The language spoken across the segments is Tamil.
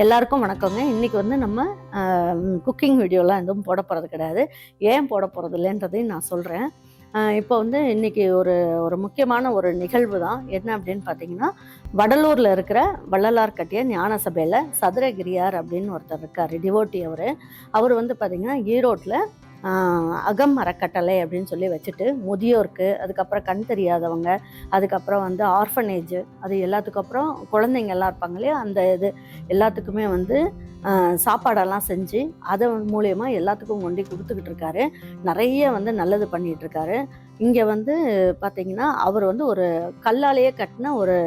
எல்லாருக்கும் வணக்கங்க. இன்றைக்கி வந்து நம்ம குக்கிங் வீடியோலாம் எதுவும் போட போகிறது கிடையாது. ஏன் போட போகிறது இல்லைன்றதையும் நான் சொல்கிறேன். இப்போ வந்து இன்றைக்கி ஒரு ஒரு முக்கியமான ஒரு நிகழ்வு தான். என்ன அப்படின்னு பார்த்தீங்கன்னா, வடலூரில் இருக்கிற வள்ளலார் கட்டிய ஞான சபையில் சதுரகிரியார் அப்படின்னு ஒருத்தர் இருக்கார், டிவோட்டி. அவர் வந்து பார்த்திங்கன்னா ஈரோட்டில் அகம் அறக்கட்டளை அப்படின்னு சொல்லி வச்சுட்டு முதியோருக்கு, அதுக்கப்புறம் கண் தெரியாதவங்க, அதுக்கப்புறம் வந்து ஆர்ஃபனேஜ், அது எல்லாத்துக்கும் அப்புறம் குழந்தைங்க எல்லாம் இருப்பாங்க இல்லையா, அந்த இது எல்லாத்துக்குமே வந்து சாப்பாடெல்லாம் செஞ்சு அது மூலயமா எல்லாத்துக்கும் கொண்டு கொடுத்துக்கிட்டு இருக்காரு. நிறைய வந்து நல்லது பண்ணிகிட்டு இருக்காரு. இங்கே வந்து பார்த்திங்கன்னா அவர் வந்து ஒரு கல்லாலேயே கட்டின ஒரு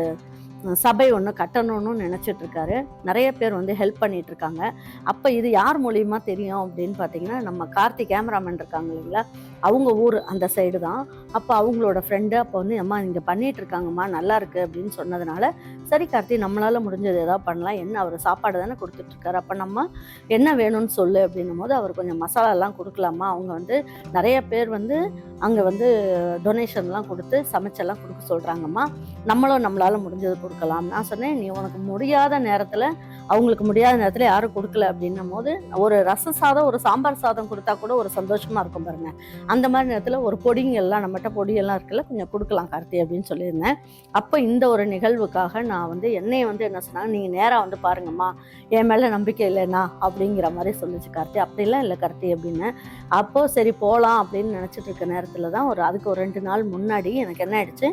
சபை ஒன்று கட்டணும்னு நினச்சிட்டு இருக்காரு. நிறைய பேர் வந்து ஹெல்ப் பண்ணிட்டு இருக்காங்க. அப்போ இது யார் மூலியமா தெரியும் அப்படின்னு பார்த்தீங்கன்னா, நம்ம கார்த்தி கேமராமேன் இருக்காங்க இல்லைங்களா, அவங்க ஊர் அந்த சைடு தான். அப்போ அவங்களோட ஃப்ரெண்டு அப்போ வந்து அம்மா இங்கே பண்ணிட்டு இருக்காங்கம்மா, நல்லா இருக்கு அப்படின்னு சொன்னதுனால, சரி கார்த்தி நம்மளால முடிஞ்சது ஏதாவது பண்ணலாம், என்ன அவர் சாப்பாடு தானே கொடுத்துட்ருக்காரு, அப்போ நம்ம என்ன வேணும்னு சொல்லு அப்படின்னும் போது அவர் கொஞ்சம் மசாலாலாம் கொடுக்கலாமா, அவங்க வந்து நிறைய பேர் வந்து அங்கே வந்து டொனேஷன்லாம் கொடுத்து சமைச்செல்லாம் கொடுக்க சொல்கிறாங்கம்மா, நம்மளால் முடிஞ்சது கொடுக்கலாம். நான் சொன்னேன், நீ உனக்கு முடியாத நேரத்தில், அவங்களுக்கு முடியாத நேரத்தில் யாரும் கொடுக்கல அப்படின்னும் போது ஒரு ரச சாதம் ஒரு சாம்பார் சாதம் கொடுத்தா கூட ஒரு சந்தோஷமாக இருக்கும் பாருங்கள். அந்த மாதிரி நேரத்தில் ஒரு பொடிங்கெல்லாம் நம்மகிட்ட பொடியெல்லாம் இருக்குல்ல, கொஞ்சம் கொடுக்கலாம் கார்த்தி அப்படின்னு சொல்லியிருந்தேன். அப்போ இந்த ஒரு நிகழ்வுக்காக நான் வந்து என்னையை வந்து என்ன சொன்னாங்க, நீங்கள் நேராக வந்து பாருங்கம்மா, என் மேலே நம்பிக்கை இல்லைண்ணா அப்படிங்கிற மாதிரி சொல்லிச்சு கார்த்தி. அப்படிலாம் இல்லை கார்த்தி அப்படின்னு. அப்போது சரி போகலாம் அப்படின்னு நினச்சிட்டு இருக்க நேரத்தில் தான் அதுக்கு ஒரு 2 நாள் முன்னாடி எனக்கு என்ன ஆயிடுச்சு,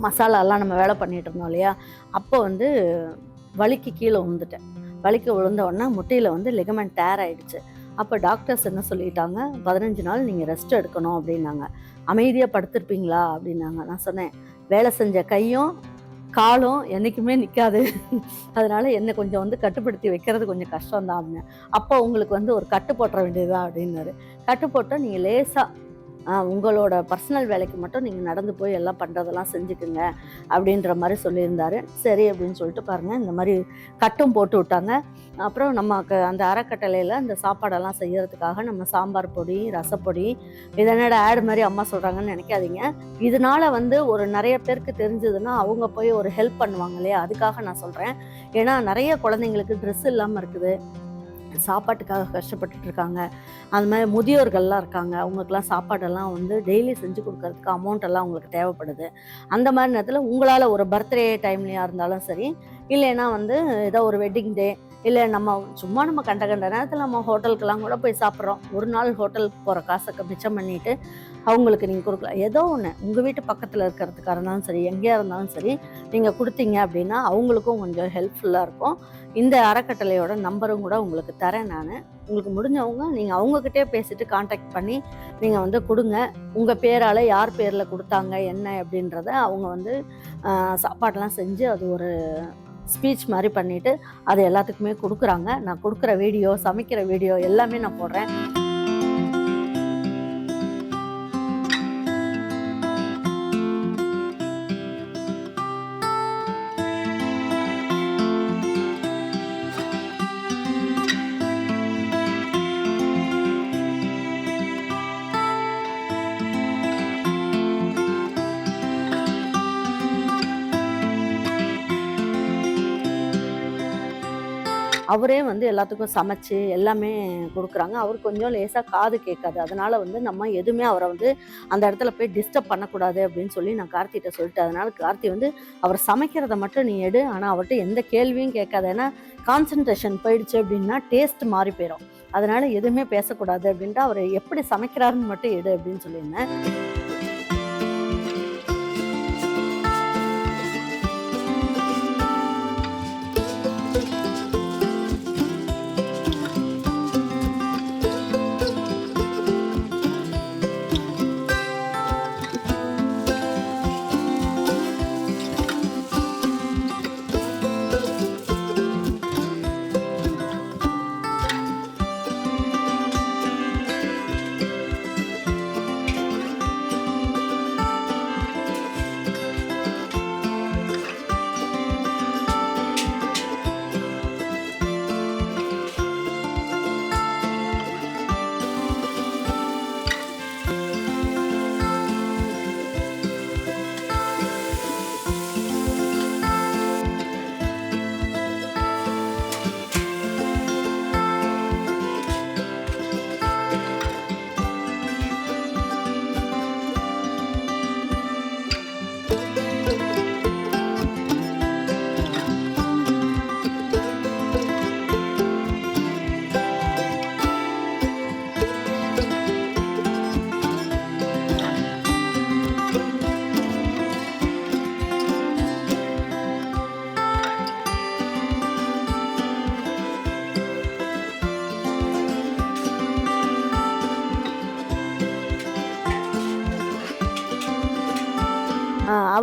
மசாலாலாம் நம்ம வேலை பண்ணிகிட்டு இருந்தோம் இல்லையா, அப்போ வந்து வலிக்கு கீழே விழுந்துட்டேன். வலிக்கு விழுந்த உடனே முட்டியில் வந்து லிகமெண்ட் டேர் ஆகிடுச்சு. அப்போ டாக்டர்ஸ் என்ன சொல்லிட்டாங்க, 15 நாள் நீங்கள் ரெஸ்ட் எடுக்கணும் அப்படின்னாங்க. அமைதியாக படுத்திருப்பீங்களா அப்படின்னாங்க. நான் சொன்னேன், வேலை செஞ்ச கையும் காலும் என்றைக்குமே நிற்காது, அதனால் என்னை கொஞ்சம் வந்து கட்டுப்படுத்தி வைக்கிறது கொஞ்சம் கஷ்டம்தான் அப்படின்னு. அப்போ உங்களுக்கு வந்து ஒரு கட்டு போட்டுற வேண்டியதுதான் அப்படின்னாரு. கட்டு போட்டால் நீங்கள் லேசாக உங்களோட பர்சனல் வேலைக்கு மட்டும் நீங்கள் நடந்து போய் எல்லாம் பண்ணுறதெல்லாம் செஞ்சுக்குங்க அப்படின்ற மாதிரி சொல்லியிருந்தாரு. சரி அப்படின்னு சொல்லிட்டு பாருங்கள், இந்த மாதிரி கட்டும் போட்டு விட்டாங்க. அப்புறம் நமக்கு அந்த அறக்கட்டளையில் அந்த சாப்பாடெல்லாம் செய்கிறதுக்காக நம்ம சாம்பார் பொடி, ரசப்பொடி, இதனோட ஆட் மாதிரி அம்மா சொல்கிறாங்கன்னு நினைக்காதீங்க. இதனால் வந்து ஒரு நிறைய பேருக்கு தெரிஞ்சதுன்னா அவங்க போய் ஒரு ஹெல்ப் பண்ணுவாங்க இல்லையா, அதுக்காக நான் சொல்கிறேன். ஏன்னா நிறைய குழந்தைங்களுக்கு ட்ரெஸ் இல்லாமல் இருக்குது, சாப்பாட்டுக்காக கஷ்டப்பட்டுட்டு இருக்காங்க. அது மாதிரி முதியோர்கள்லாம் இருக்காங்க, அவங்களுக்குலாம் சாப்பாடெல்லாம் வந்து டெய்லி செஞ்சு கொடுக்கறதுக்கு அமௌண்ட்டெல்லாம் அவங்களுக்கு தேவைப்படுது. அந்த மாதிரி நேரத்தில் உங்களால் ஒரு பர்த்டே டைம்லையாக இருந்தாலும் சரி, இல்லைன்னா வந்து ஏதோ ஒரு வெட்டிங் டே, இல்லை நம்ம சும்மா நம்ம கண்ட நேரத்தில் நம்ம ஹோட்டலுக்கெல்லாம் கூட போய் சாப்பிட்றோம். ஒரு நாள் ஹோட்டலுக்கு போகிற காசுக்கு மிச்சம் பண்ணிவிட்டு அவங்களுக்கு நீங்கள் கொடுக்கலாம். ஏதோ ஒன்று உங்கள் வீட்டு பக்கத்தில் இருக்கிறதுக்காக இருந்தாலும் சரி, எங்கேயா இருந்தாலும் சரி, நீங்கள் கொடுத்தீங்க அப்படின்னா அவங்களுக்கும் கொஞ்சம் ஹெல்ப்ஃபுல்லாக இருக்கும். இந்த அறக்கட்டளையோட நம்பரும் கூட உங்களுக்கு தரேன் நான். உங்களுக்கு முடிஞ்சவங்க நீங்கள் அவங்கக்கிட்டே பேசிட்டு காண்டாக்ட் பண்ணி நீங்கள் வந்து கொடுங்க. உங்கள் பேரால் யார் பேரில் கொடுத்தாங்க என்ன அப்படின்றத அவங்க வந்து சாப்பாடெலாம் செஞ்சு அது ஒரு ஸ்பீச் மாதிரி பண்ணிவிட்டு அது எல்லாத்துக்குமே கொடுக்குறாங்க. நான் கொடுக்குற வீடியோ, சமைக்கிற வீடியோ எல்லாமே நான் போடுறேன். அவரே வந்து எல்லாத்துக்கும் சமைச்சு எல்லாமே கொடுக்குறாங்க. அவருக்கு கொஞ்சம் லேசாக காது கேட்காது, அதனால் வந்து நம்ம எதுவுமே அவரை வந்து அந்த இடத்துல போய் டிஸ்டர்ப் பண்ணக்கூடாது அப்படின்னு சொல்லி நான் கார்த்திகிட்ட சொல்லிட்டேன். அதனால் கார்த்தி வந்து அவர் சமைக்கிறத மட்டும் நீ எடு, ஆனால் அவர்கிட்ட எந்த கேள்வியும் கேட்காது. ஏன்னா கான்சன்ட்ரேஷன் போயிடுச்சு அப்படின்னா டேஸ்ட் மாறி போயிடும், அதனால் எதுவுமே பேசக்கூடாது அப்படின்ட்டு அவர் எப்படி சமைக்கிறாருன்னு மட்டும் எடு அப்படின்னு சொல்லியிருந்தேன்.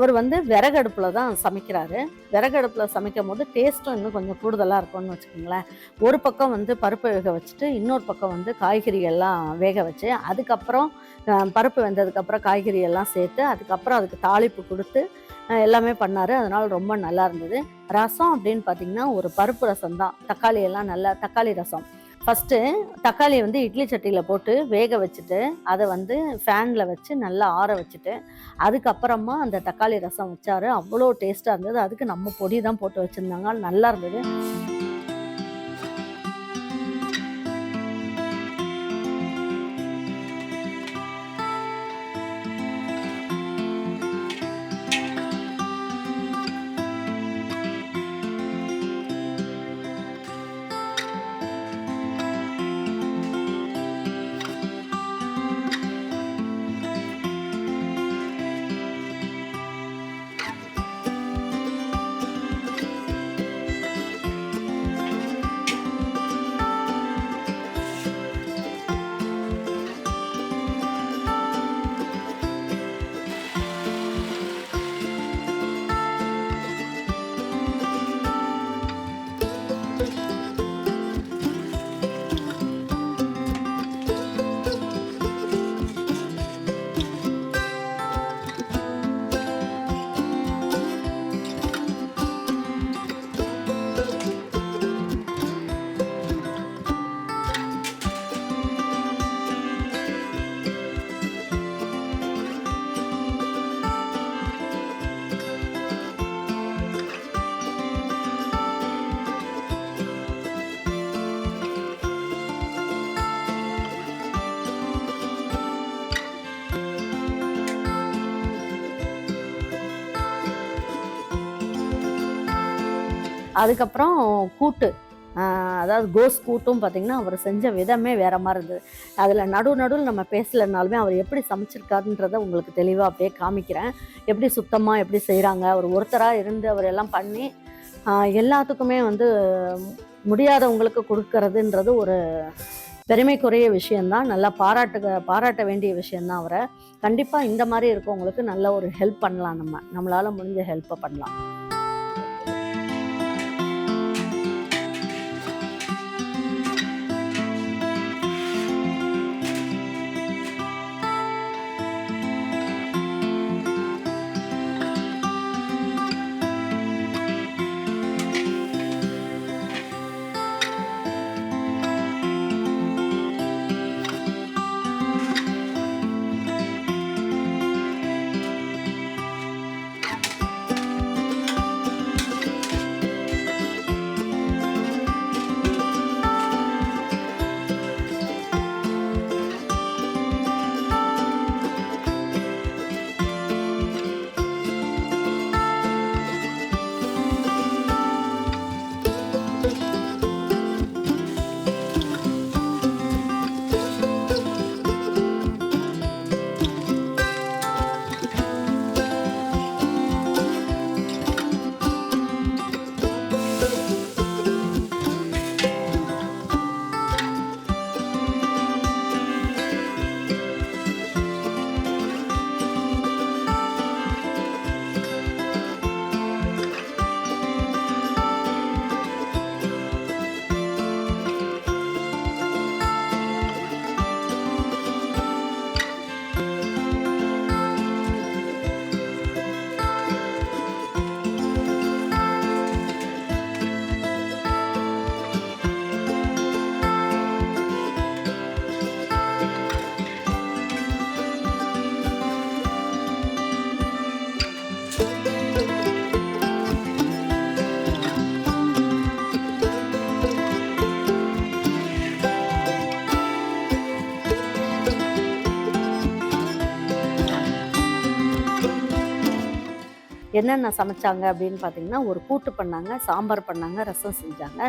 அவர் வந்து விறகடுப்பில் தான் சமைக்கிறாரு. விறகடுப்பில் சமைக்கும் போது டேஸ்ட்டும் இன்னும் கொஞ்சம் கூடுதலாக இருக்கும்னு வச்சுக்கோங்களேன். ஒரு பக்கம் வந்து பருப்பை வேக வச்சுட்டு, இன்னொரு பக்கம் வந்து காய்கறிகள்லாம் வேக வச்சு, அதுக்கப்புறம் பருப்பு வெந்ததுக்கப்புறம் காய்கறி எல்லாம் சேர்த்து, அதுக்கப்புறம் அதுக்கு தாளிப்பு கொடுத்து எல்லாமே பண்ணார். அதனால் ரொம்ப நல்லா இருந்தது. ரசம் அப்படின்னு பார்த்தீங்கன்னா ஒரு பருப்பு ரசம் தான். தக்காளி எல்லாம் நல்லா தக்காளி ரசம். ஃபஸ்ட்டு தக்காளியை வந்து இட்லி சட்டியில் போட்டு வேக வச்சுட்டு, அதை வந்து ஃபேனில் வச்சு நல்லா ஆற வச்சுட்டு, அதுக்கப்புறமா அந்த தக்காளி ரசம் வச்சார். அவ்வளோ டேஸ்ட்டாக இருந்தது. அதுக்கு நம்ம பொடி தான் போட்டு வச்சுருந்தாங்க. நல்லா இருந்தது. அதுக்கப்புறம் கூட்டு, அதாவது கோஸ் கூட்டும் பார்த்திங்கன்னா அவர் செஞ்ச விதமே வேறு மாதிரி இருந்தது. அதில் நடுவில் நம்ம பேசலைனாலுமே அவர் எப்படி சமைச்சிருக்காருன்றதை உங்களுக்கு தெளிவாக அப்படியே காமிக்கிறேன். எப்படி சுத்தமாக எப்படி செய்கிறாங்க, அவர் ஒருத்தராக இருந்து அவர் எல்லாம் பண்ணி எல்லாத்துக்குமே வந்து முடியாதவங்களுக்கு கொடுக்கறதுன்றது ஒரு பெருமைக்குரிய விஷயந்தான். நல்லா பாராட்ட வேண்டிய விஷயந்தான் அவரை. கண்டிப்பாக இந்த மாதிரி இருக்கவங்களுக்கு நல்ல ஒரு ஹெல்ப் பண்ணலாம். நம்மளால் முடிஞ்ச ஹெல்ப்பை பண்ணலாம். என்னென்ன சமைச்சாங்க அப்படின்னு பார்த்தீங்கன்னா, ஒரு கூட்டு பண்ணாங்க, சாம்பார் பண்ணாங்க, ரசம் செஞ்சாங்க,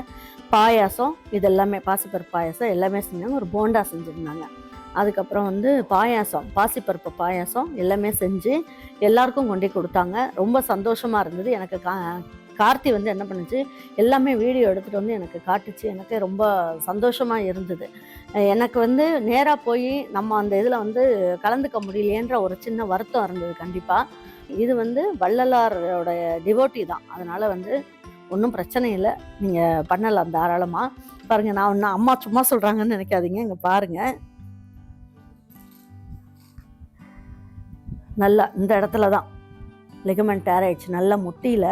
பாயாசம் இதெல்லாமே பாசிப்பருப்பு பாயாசம் எல்லாமே செஞ்சாங்க. ஒரு போண்டா செஞ்சுருந்தாங்க. அதுக்கப்புறம் வந்து பாயாசம், பாசிப்பருப்பு பாயாசம் எல்லாமே செஞ்சு எல்லாருக்கும் கொண்டு கொடுத்தாங்க. ரொம்ப சந்தோஷமாக இருந்தது. எனக்கு கார்த்தி வந்து என்ன பண்ணுச்சு, எல்லாமே வீடியோ எடுத்துகிட்டு வந்து எனக்கு காட்டுச்சு. எனக்கு ரொம்ப சந்தோஷமாக இருந்தது. எனக்கு வந்து நேராக போய் நம்ம அந்த இதில் வந்து கலந்துக்க முடியலையேன்ற ஒரு சின்ன வருத்தம் இருந்தது கண்டிப்பாக. இது வந்து வள்ளலாரோட டிவோட்டி தான். அதனால வந்து ஒன்றும் பிரச்சனை இல்லை, நீங்கள் பண்ணலாம் தாராளமாக. பாருங்கள், நான் ஒன்றும் அம்மா சும்மா சொல்கிறாங்கன்னு நினைக்காதீங்க. இங்கே பாருங்கள், நல்லா இந்த இடத்துல தான் லிகமெண்ட் டேர் ஆயிடுச்சு, நல்லா முட்டியில்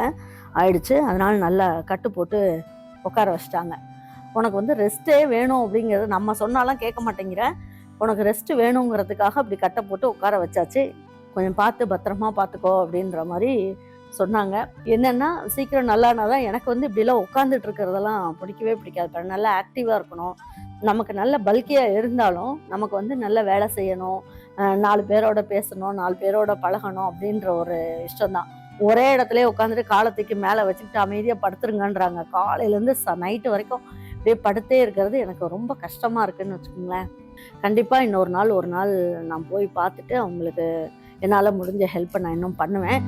ஆயிடுச்சு. அதனால் நல்லா கட்டு போட்டு உட்கார வச்சிட்டாங்க. உனக்கு வந்து ரெஸ்ட்டே வேணும் அப்படிங்கிறது நம்ம சொன்னாலாம் கேட்க மாட்டேங்கிற, உனக்கு ரெஸ்ட்டு வேணுங்கிறதுக்காக அப்படி கட்டை போட்டு உட்கார வச்சாச்சு. கொஞ்சம் பார்த்து பத்திரமா பார்த்துக்கோ அப்படின்ற மாதிரி சொன்னாங்க. என்னென்னா சீக்கிரம் நல்லானா தான். எனக்கு வந்து இப்படிலாம் உட்காந்துட்டு இருக்கிறதெல்லாம் பிடிக்கவே பிடிக்காது. நல்லா ஆக்டிவாக இருக்கணும். நமக்கு நல்ல பல்கியாக இருந்தாலும் நமக்கு வந்து நல்ல வேலை செய்யணும், 4 பேரோட பேசணும், 4 பேரோட பழகணும் அப்படின்ற ஒரு இஷ்டம்தான். ஒரே இடத்துல உட்காந்துட்டு காலத்துக்கு மேலே வச்சுக்கிட்டு அமைதியாக படுத்துருங்கன்றாங்க. காலையிலேருந்து நைட்டு வரைக்கும் அப்படியே படுத்தே இருக்கிறது எனக்கு ரொம்ப கஷ்டமாக இருக்குதுன்னு வச்சுக்கோங்களேன். கண்டிப்பாக இன்னொரு நாள் ஒரு நாள் நான் போய் பார்த்துட்டு அவங்களுக்கு என்னால் முடிஞ்ச ஹெல்ப்பை நான் இன்னும் பண்ணுவேன்.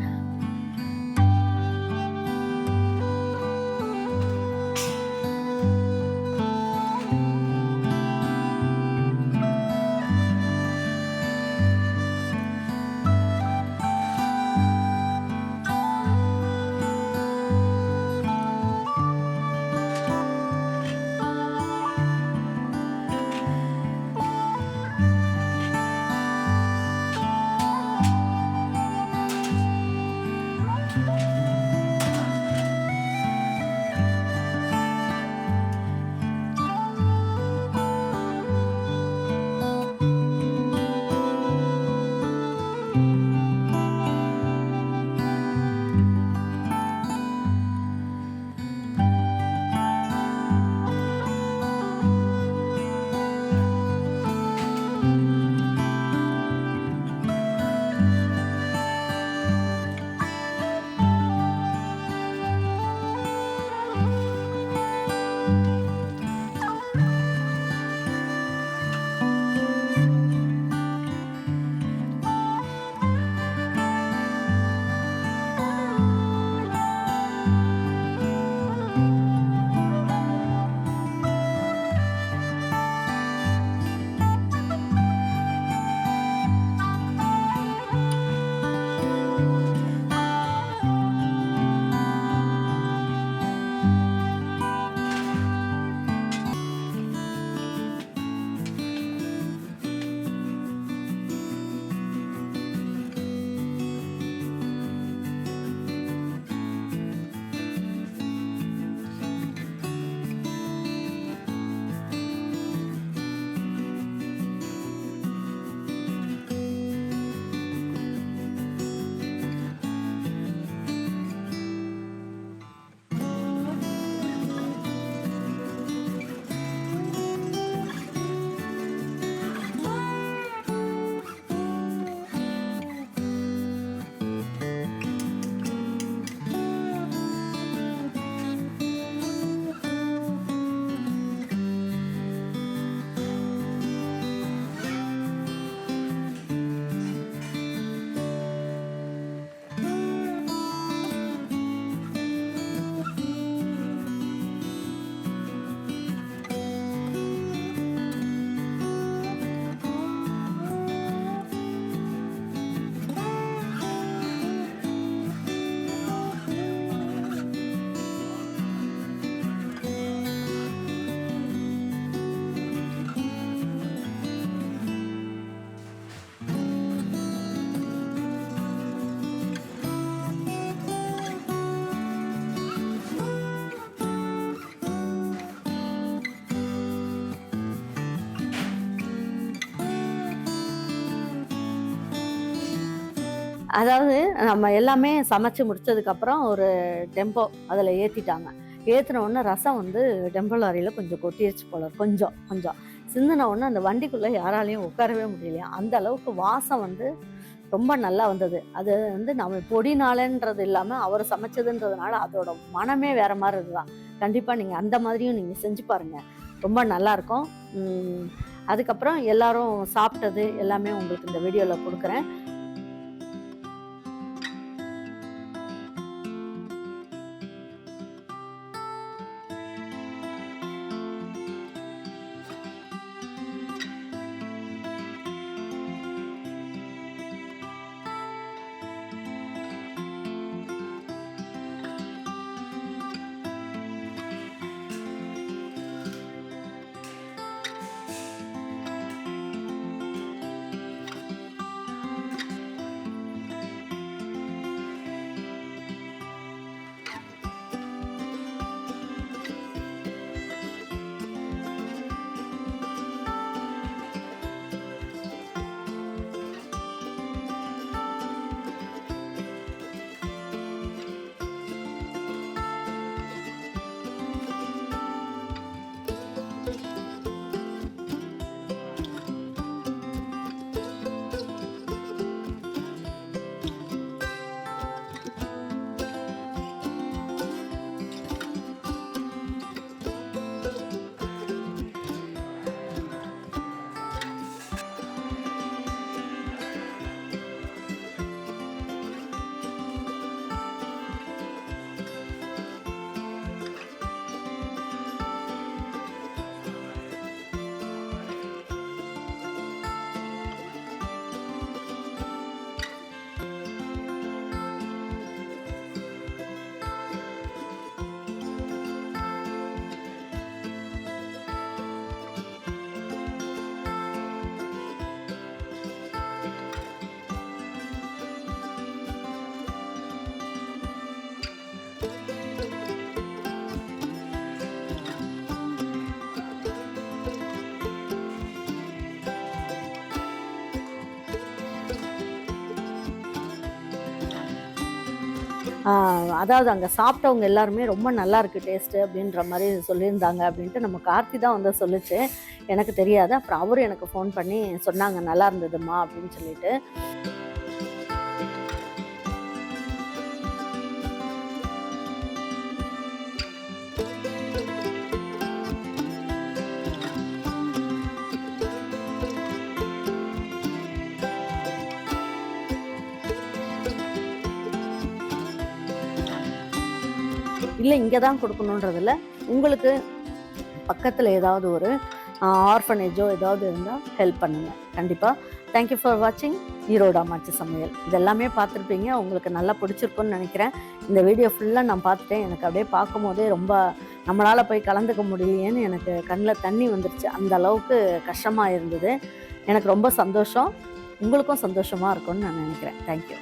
அதாவது நம்ம எல்லாமே சமைச்சு முடிச்சதுக்கப்புறம் ஒரு டெம்போ அதில் ஏற்றிட்டாங்க. ஏற்றின உடனே ரசம் வந்து டெம்போ லாரியில் கொஞ்சம் கொட்டிருச்சு போல, கொஞ்சம் கொஞ்சம் சிந்தின உடனே அந்த வண்டிக்குள்ளே யாராலையும் உட்காரவே முடியலையா. அந்த அளவுக்கு வாசம் வந்து ரொம்ப நல்லா வந்தது. அது வந்து நம்ம பொடினாலன்றது இல்லாமல் அவர் சமைச்சதுன்றதுனால அதோட மனமே வேற மாதிரி இருக்குதான். கண்டிப்பாக நீங்கள் அந்த மாதிரியும் நீங்கள் செஞ்சு பாருங்கள், ரொம்ப நல்லாயிருக்கும். அதுக்கப்புறம் எல்லாரும் சாப்பிட்டது எல்லாமே உங்களுக்கு இந்த வீடியோவில் கொடுக்குறேன். அதாவது அங்கே சாப்பிட்டவங்க எல்லாருமே ரொம்ப நல்லா இருக்குது டேஸ்ட்டு அப்படின்ற மாதிரி சொல்லியிருந்தாங்க அப்படின்ட்டு நம்ம கார்த்தி தான் வந்து சொல்லிச்சு, எனக்கு தெரியாது. அப்புறம் அவரும் எனக்கு ஃபோன் பண்ணி சொன்னாங்க நல்லா இருந்ததுமா அப்படின்னு சொல்லிட்டு. இல்லை இங்கே தான் கொடுக்கணுன்றதில்ல, உங்களுக்கு பக்கத்தில் ஏதாவது ஒரு ஆர்ஃபனேஜோ ஏதாவது இருந்தால் ஹெல்ப் பண்ணுங்கள் கண்டிப்பாக. தேங்க்யூ ஃபார் வாட்சிங் ஈரோடு அம்மாச்சி சமையல். இதெல்லாமே பார்த்துருப்பீங்க, உங்களுக்கு நல்லா பிடிச்சிருக்குன்னு நினைக்கிறேன். இந்த வீடியோ ஃபுல்லாக நான் பார்த்துட்டேன். எனக்கு அப்படியே பார்க்கும் போதே ரொம்ப நம்மளால் போய் கலந்துக்க முடியலையேன்னு எனக்கு கண்ணில் தண்ணி வந்துருச்சு. அந்த அளவுக்கு கஷ்டமாக இருந்தது. எனக்கு ரொம்ப சந்தோஷம். உங்களுக்கும் சந்தோஷமாக இருக்கும்னு நான் நினைக்கிறேன். தேங்க்யூ.